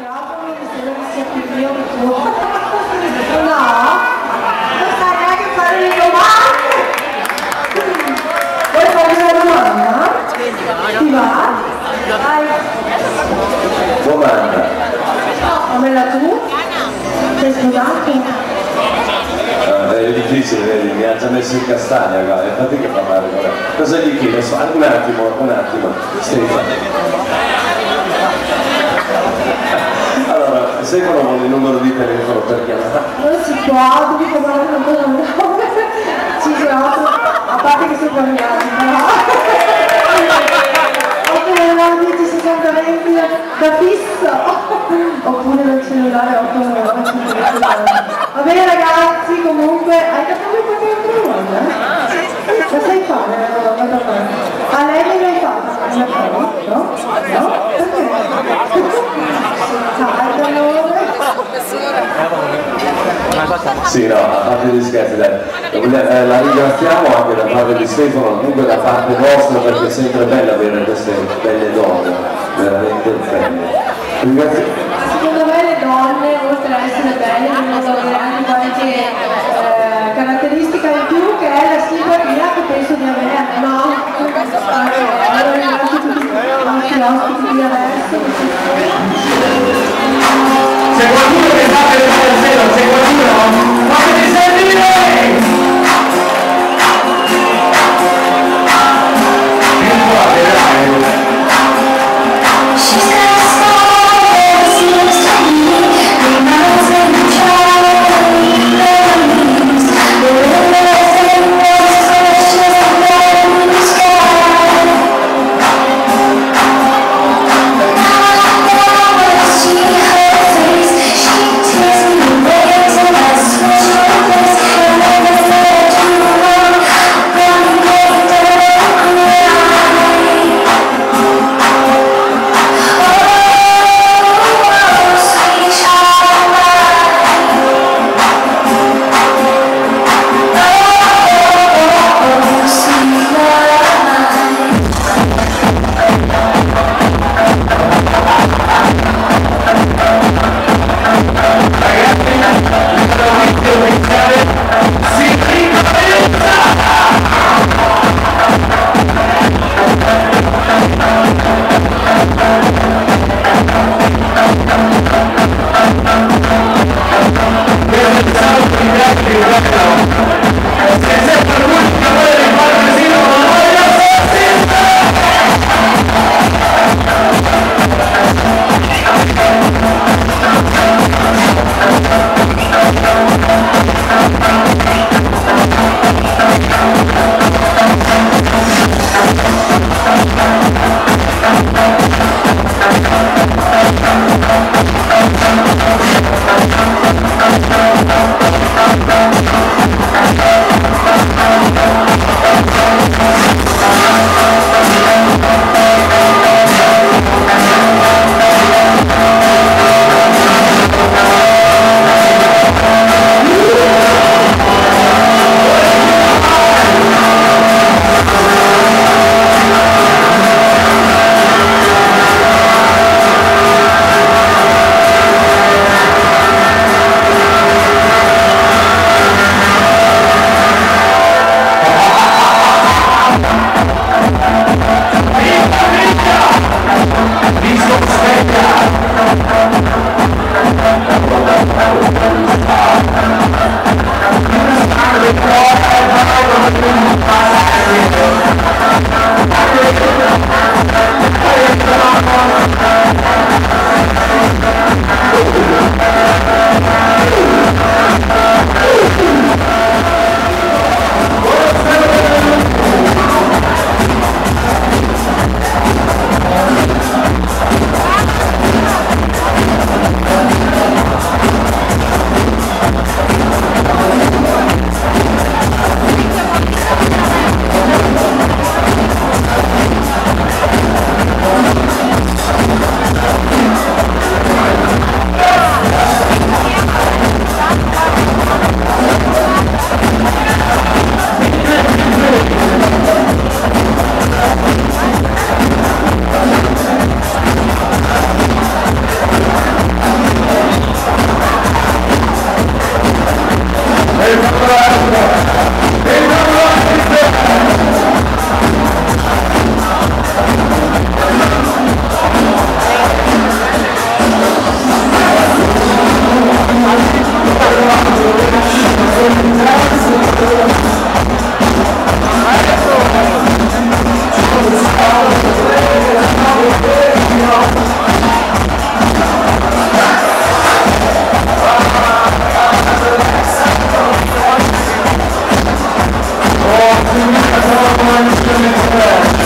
microfono, mi sembra che sia più mio che tuo. No? Non sai neanche fare le domande! Vuoi fare una domanda? Ti va? Vai! Domanda. No, fammela tu. Sei sposato? È difficile, vedi, mi ha già messo in castagna, guarda, infatti che fa male. Cosa gli chiedo? Un attimo. Allora, Stefano vuole il numero di telefono per chiamare. Non si può, devi parlare con il nome. Ci sono, a parte che sono cambiati, no? 890 da fisso, oppure dal cellulare 890. Va bene ragazzi, comunque, hai capito qualche altra cosa? La sai fare? A lei me l'hai fatta? No? Perché? Sì, no, a parte gli scherzi, dai. La ringraziamo anche da parte di Stefano, comunque da parte nostra, perché è sempre bello avere queste belle donne, veramente belle. Secondo me le donne, oltre a essere belle, devono avere anche qualche caratteristica in più, che è la simpatia che penso di avere, no? Allora ringrazio tutti i nostri ospiti di adesso. C'è qualcuno che sta per il cielo, c'è qualcuno? Fatemi sentire! She's got a star, con la missione